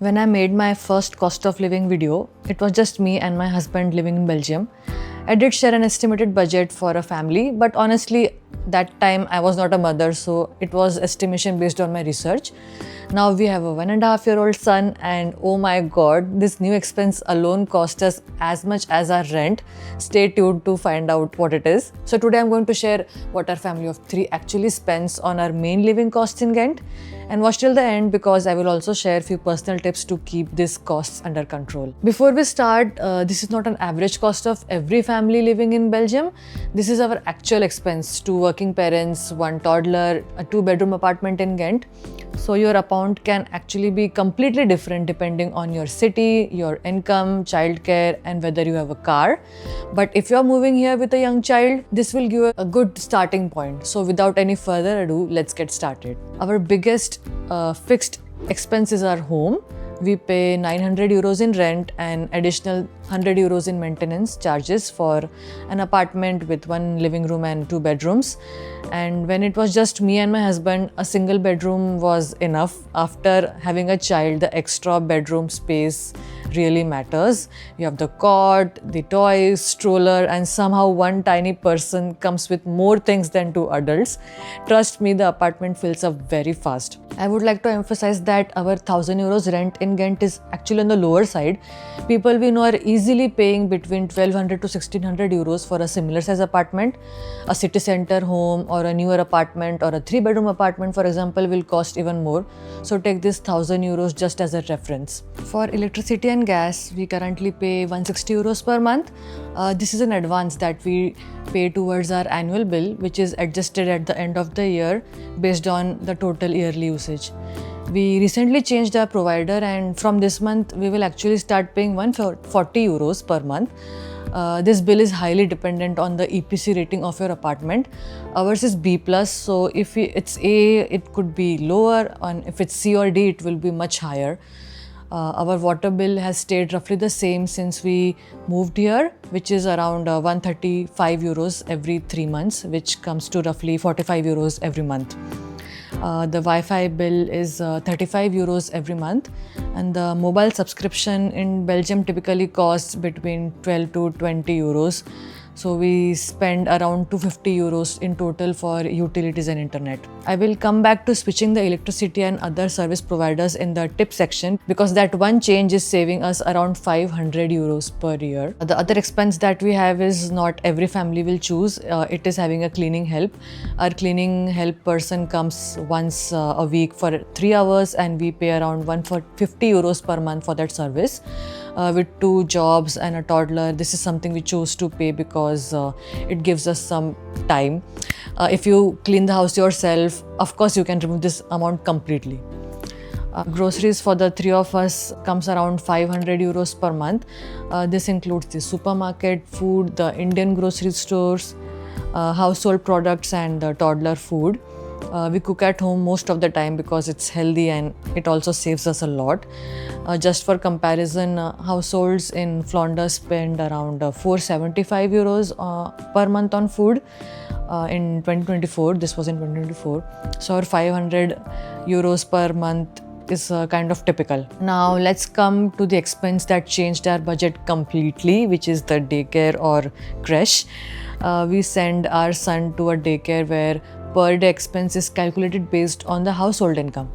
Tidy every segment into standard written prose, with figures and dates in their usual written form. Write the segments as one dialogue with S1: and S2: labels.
S1: When I made my first cost of living video, it was just me and my husband living in Belgium. I did share an estimated budget for a family, but honestly, that time I was not a mother, so it was estimation based on my research. Now we have a 1.5-year-old son, and oh my god, this new expense alone cost us as much as our rent. Stay tuned to find out what it is. So today I'm going to share what our family of 3 actually spends on our main living costs in Ghent. And watch till the end because I will also share a few personal tips to keep these costs under control. Before we start, this is not an average cost of every family living in Belgium. This is our actual expense: 2 working parents, 1 toddler, a 2-bedroom apartment in Ghent. So your account can actually be completely different depending on your city, your income, childcare, and whether you have a car. But if you are moving here with a young child, this will give you a good starting point. So without any further ado, let's get started. Our biggest fixed expense is our home. We pay 900 euros in rent and additional 100 euros in maintenance charges for an apartment with 1 living room and 2 bedrooms. And when it was just me and my husband, a single bedroom was enough. After having a child, the extra bedroom space really matters. You have the cot, the toys, stroller, and somehow one tiny person comes with more things than 2 adults. Trust me, the apartment fills up very fast. I would like to emphasize that our 1000 euros rent in Ghent is actually on the lower side. People we know are easily paying between 1200 to 1600 euros for a similar size apartment. A city center home or a newer apartment or a 3-bedroom apartment, for example, will cost even more. So take this 1000 euros just as a reference. For electricity and gas, we currently pay 160 euros per month. This is an advance that we pay towards our annual bill, which is adjusted at the end of the year based on the total yearly usage. We recently changed our provider, and from this month we will actually start paying 140 euros per month. This bill is highly dependent on the EPC rating of your apartment. Ours is B+, so if it's A, it could be lower, and if it's C or D, it will be much higher. Our water bill has stayed roughly the same since we moved here, which is around 135 euros every 3 months, which comes to roughly 45 euros every month. The Wi-Fi bill is 35 euros every month, and the mobile subscription in Belgium typically costs between 12 to 20 euros. So we spend around 250 euros in total for utilities and internet. I will come back to switching the electricity and other service providers in the tip section because that one change is saving us around 500 euros per year. The other expense that we have is not every family will choose. It is having a cleaning help. Our cleaning help person comes once a week for 3 hours, and we pay around 150 euros per month for that service. With 2 jobs and a toddler, this is something we chose to pay because it gives us some time. If you clean the house yourself, of course you can remove this amount completely. Groceries for the 3 of us comes around 500 euros per month. This includes the supermarket, food, the Indian grocery stores, household products, and the toddler food. We cook at home most of the time because it's healthy and it also saves us a lot. Just for comparison, households in Flanders spend around 475 euros per month on food in 2024. This was in 2024. So our 500 euros per month is kind of typical. Now let's come to the expense that changed our budget completely, which is the daycare or creche. We send our son to a daycare where per day expense is calculated based on the household income.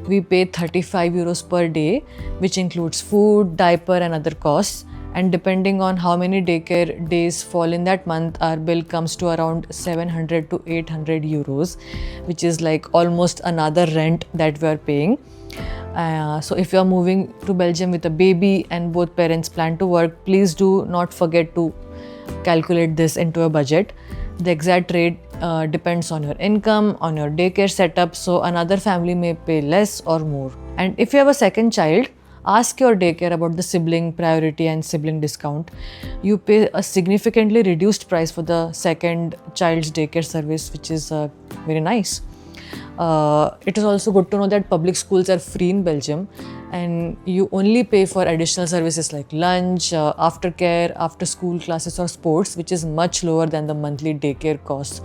S1: We pay 35 euros per day, which includes food, diaper, and other costs. And depending on how many daycare days fall in that month, our bill comes to around 700 to 800 euros, which is like almost another rent that we are paying. So if you are moving to Belgium with a baby and both parents plan to work, please do not forget to calculate this into a budget. The exact rate depends on your income, on your daycare setup, so another family may pay less or more. And if you have a second child, ask your daycare about the sibling priority and sibling discount. You pay a significantly reduced price for the second child's daycare service, which is very nice. It is also good to know that public schools are free in Belgium, and you only pay for additional services like lunch, aftercare, after school classes or sports, which is much lower than the monthly daycare costs.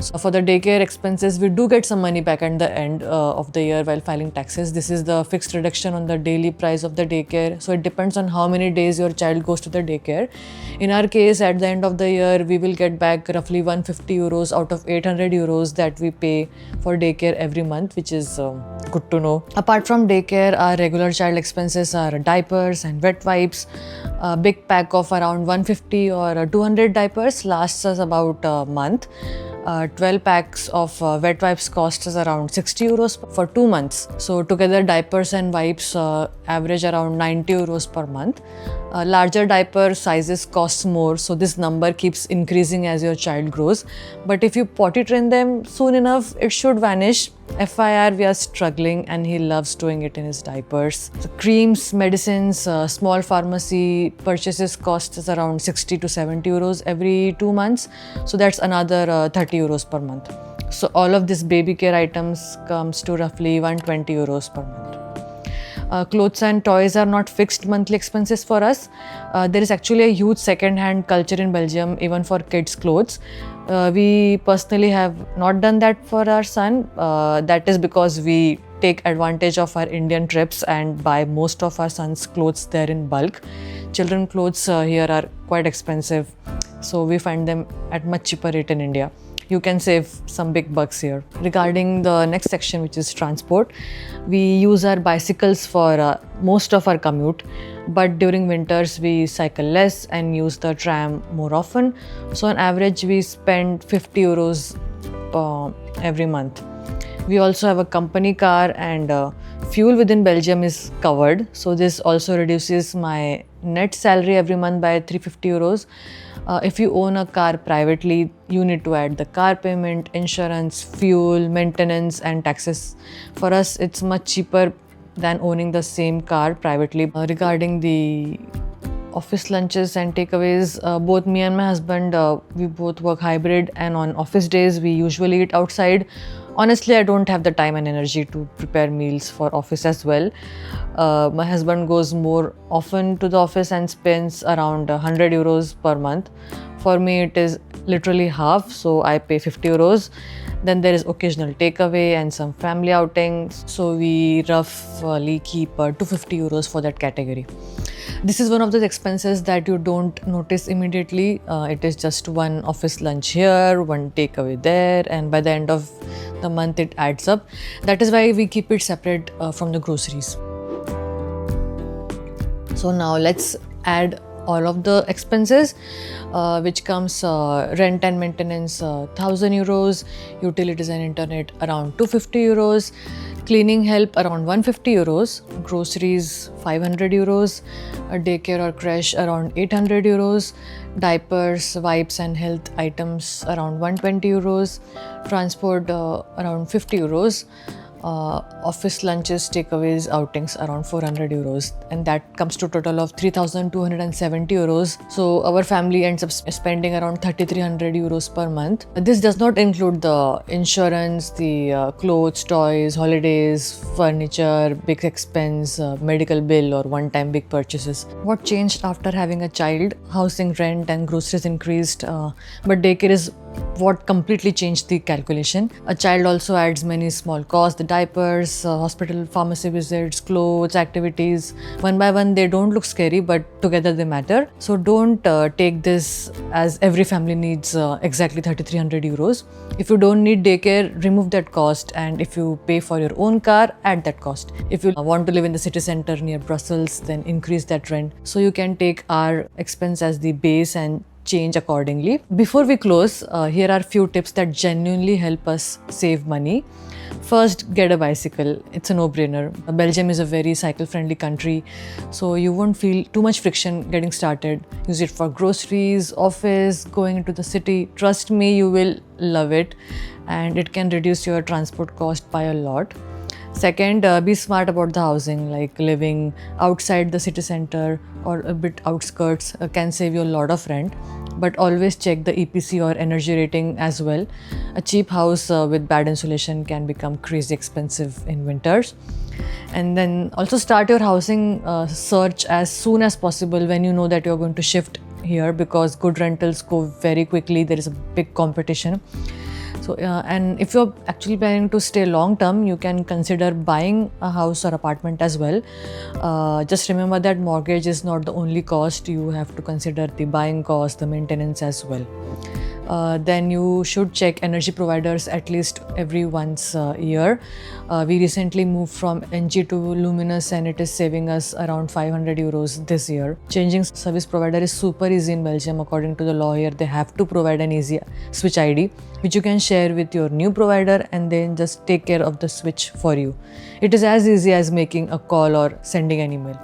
S1: So for the daycare expenses, we do get some money back at the end of the year while filing taxes. This is the fixed reduction on the daily price of the daycare. So it depends on how many days your child goes to the daycare. In our case, at the end of the year, we will get back roughly 150 euros out of 800 euros that we pay for daycare every month, which is good to know. Apart from daycare, our regular child expenses are diapers and wet wipes. A big pack of around 150 or 200 diapers lasts us about a month. 12 packs of wet wipes cost us around 60 euros for 2 months. So together diapers and wipes average around 90 euros per month. Larger diaper sizes cost more, so this number keeps increasing as your child grows. But if you potty train them soon enough, it should vanish. FYR, we are struggling and he loves doing it in his diapers. So creams, medicines, small pharmacy purchases cost us around 60 to 70 euros every 2 months. So that's another 30 euros per month. So all of these baby care items comes to roughly 120 euros per month. Clothes and toys are not fixed monthly expenses for us. There is actually a huge second-hand culture in Belgium, even for kids' clothes. We personally have not done that for our son. That is because we take advantage of our Indian trips and buy most of our son's clothes there in bulk. Children clothes here are quite expensive, so we find them at much cheaper rate in India. You can save some big bucks here. Regarding the next section, which is transport, we use our bicycles for most of our commute, but during winters we cycle less and use the tram more often. So on average we spend 50 euros every month. We also have a company car, and fuel within Belgium is covered, so this also reduces my net salary every month by 350 euros. If you own a car privately, you need to add the car payment, insurance, fuel, maintenance and taxes. For us, it's much cheaper than owning the same car privately. Regarding the office lunches and takeaways, both me and my husband, we both work hybrid, and on office days we usually eat outside. Honestly, I don't have the time and energy to prepare meals for office as well. My husband goes more often to the office and spends around 100 euros per month. For me, it is literally half, so I pay 50 euros. Then there is occasional takeaway and some family outings, so we roughly keep 250 euros for that category. This is one of those expenses that you don't notice immediately. It is just one office lunch here, one takeaway there, and by the end of the month it adds up. That is why we keep it separate from the groceries. So now let's add all of the expenses, which comes rent and maintenance 1000 euros, utilities and internet around 250 euros, cleaning help around 150 euros, groceries 500 euros, a daycare or creche around 800 euros, diapers, wipes and health items around 120 euros, transport around 50 euros, office lunches, takeaways, outings around 400 euros, and that comes to a total of 3270 euros. So our family ends up spending around 3300 euros per month. This does not include the insurance, the clothes, toys, holidays, furniture, big expense, medical bill or one-time big purchases. What changed after having a child? Housing, rent and groceries increased, but daycare is what completely changed the calculation. A child also adds many small costs: the diapers, hospital, pharmacy visits, clothes, activities. One by one, they don't look scary, but together they matter. So don't take this as every family needs exactly 3300 euros. If you don't need daycare, remove that cost, and if you pay for your own car, add that cost. If you want to live in the city center near Brussels, then increase that rent. So you can take our expense as the base and change accordingly. Before we close, here are few tips that genuinely help us save money. First, get a bicycle. It's a no-brainer. Belgium is a very cycle-friendly country, so you won't feel too much friction getting started. Use it for groceries, office, going into the city. Trust me, you will love it, and it can reduce your transport cost by a lot. Second, be smart about the housing, like living outside the city center or a bit outskirts can save you a lot of rent, but always check the EPC or energy rating as well. A cheap house with bad insulation can become crazy expensive in winters. And then also start your housing search as soon as possible when you know that you're going to shift here, because good rentals go very quickly. There is a big competition. So, and if you're actually planning to stay long term, you can consider buying a house or apartment as well. Just remember that mortgage is not the only cost. You have to consider the buying cost, the maintenance as well. Then you should check energy providers at least every once a year. We recently moved from NG to Luminous, and it is saving us around 500 euros this year. Changing service provider is super easy in Belgium. According to the law here, they have to provide an easy switch ID, which you can share with your new provider, and then just take care of the switch for you. It is as easy as making a call or sending an email.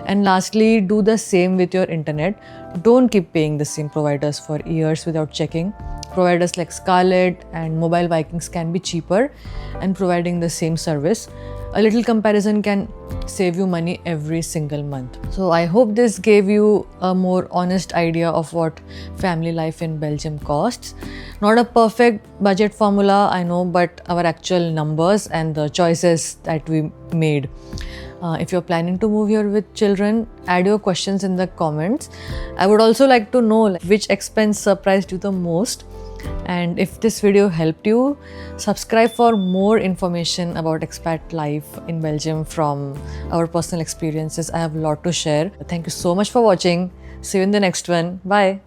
S1: And lastly, do the same with your internet. Don't keep paying the same providers for years without checking. Providers like Scarlet and Mobile Vikings can be cheaper and providing the same service. A little comparison can save you money every single month. So I hope this gave you a more honest idea of what family life in Belgium costs. Not a perfect budget formula, I know, but our actual numbers and the choices that we made. If you're planning to move here with children, add your questions in the comments. I would also like to know which expense surprised you the most. And if this video helped you, subscribe for more information about expat life in Belgium from our personal experiences. I have a lot to share. Thank you so much for watching. See you in the next one. Bye.